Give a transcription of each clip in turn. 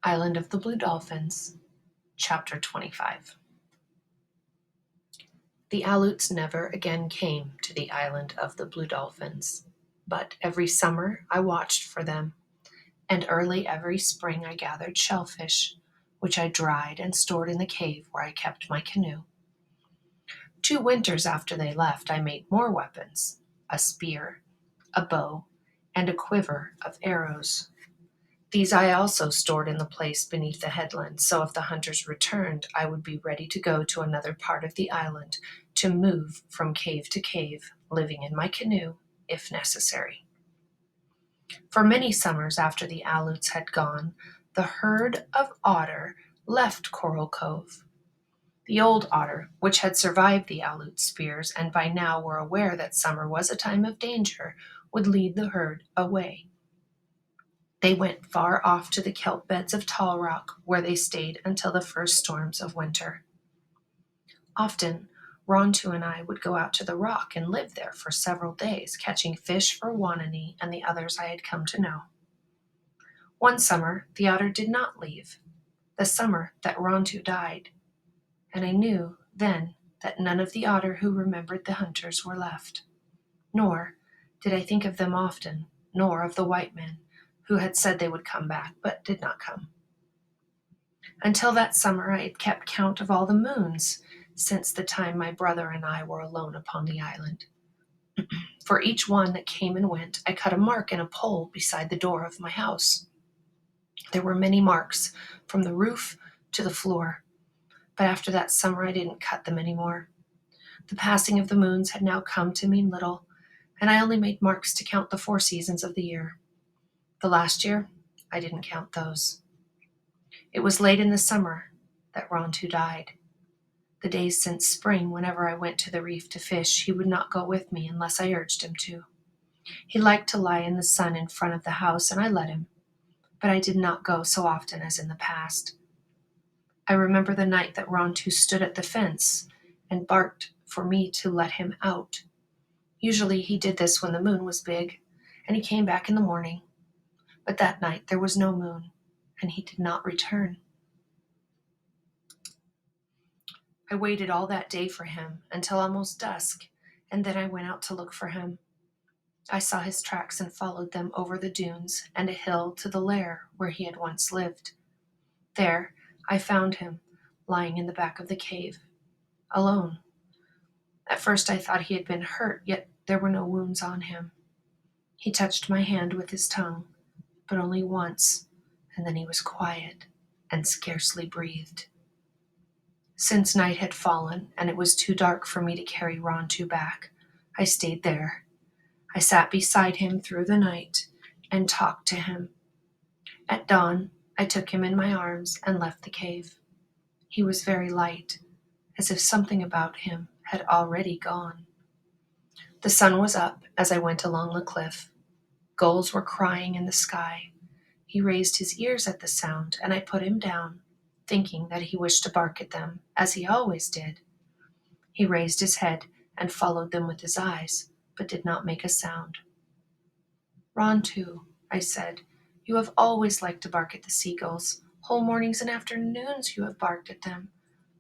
Island of the Blue Dolphins, Chapter 25. The Aleuts never again came to the Island of the Blue Dolphins, but every summer I watched for them, and early every spring I gathered shellfish, which I dried and stored in the cave where I kept my canoe. 2 winters after they left, I made more weapons: a spear, a bow, and a quiver of arrows. These I also stored in the place beneath the headland, so if the hunters returned, I would be ready to go to another part of the island, to move from cave to cave, living in my canoe, if necessary. For many summers after the Aleuts had gone, the herd of otter left Coral Cove. The old otter, which had survived the Aleut spears and by now were aware that summer was a time of danger, would lead the herd away. They went far off to the kelp beds of Tall Rock, where they stayed until the first storms of winter. Often, Rontu and I would go out to the rock and live there for several days, catching fish for Wanani and the others I had come to know. One summer, the otter did not leave, the summer that Rontu died, and I knew then that none of the otter who remembered the hunters were left. Nor did I think of them often, nor of the white men, who had said they would come back, but did not come. Until that summer I had kept count of all the moons, since the time my brother and I were alone upon the island. For each one that came and went, I cut a mark in a pole beside the door of my house. There were many marks, from the roof to the floor, but after that summer I didn't cut them any more. The passing of the moons had now come to mean little, and I only made marks to count the 4 seasons of the year. The last year, I didn't count those. It was late in the summer that Rontu died. The days since spring, whenever I went to the reef to fish, he would not go with me unless I urged him to. He liked to lie in the sun in front of the house, and I let him, but I did not go so often as in the past. I remember the night that Rontu stood at the fence and barked for me to let him out. Usually he did this when the moon was big, and he came back in the morning. But that night there was no moon, and he did not return. I waited all that day for him until almost dusk, and then I went out to look for him. I saw his tracks and followed them over the dunes and a hill to the lair where he had once lived. There I found him, lying in the back of the cave, alone. At first I thought he had been hurt, yet there were no wounds on him. He touched my hand with his tongue, but only once, and then he was quiet and scarcely breathed. Since night had fallen and it was too dark for me to carry Rontu back, I stayed there. I sat beside him through the night and talked to him. At dawn, I took him in my arms and left the cave. He was very light, as if something about him had already gone. The sun was up as I went along the cliff. Gulls were crying in the sky. He raised his ears at the sound, and I put him down, thinking that he wished to bark at them, as he always did. He raised his head and followed them with his eyes, but did not make a sound. Rontu, I said, you have always liked to bark at the seagulls. Whole mornings and afternoons you have barked at them.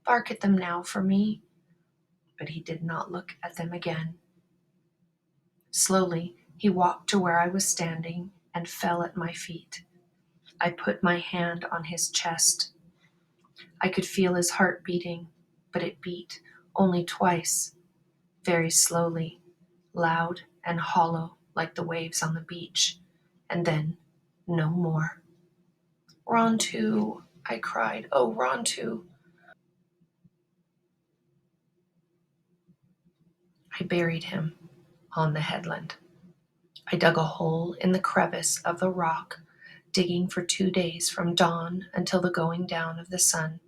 Bark at them now for me. But he did not look at them again. Slowly, he walked to where I was standing and fell at my feet. I put my hand on his chest. I could feel his heart beating, but it beat only twice, very slowly, loud and hollow like the waves on the beach, and then no more. Rontu, I cried, oh Rontu. I buried him on the headland. I dug a hole in the crevice of the rock, digging for 2 days from dawn until the going down of the sun,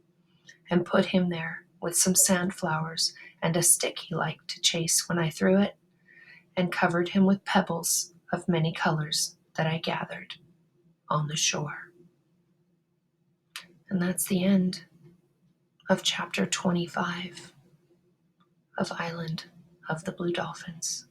and put him there with some sandflowers and a stick he liked to chase when I threw it, and covered him with pebbles of many colors that I gathered on the shore. And that's the end of chapter 25 of Island of the Blue Dolphins.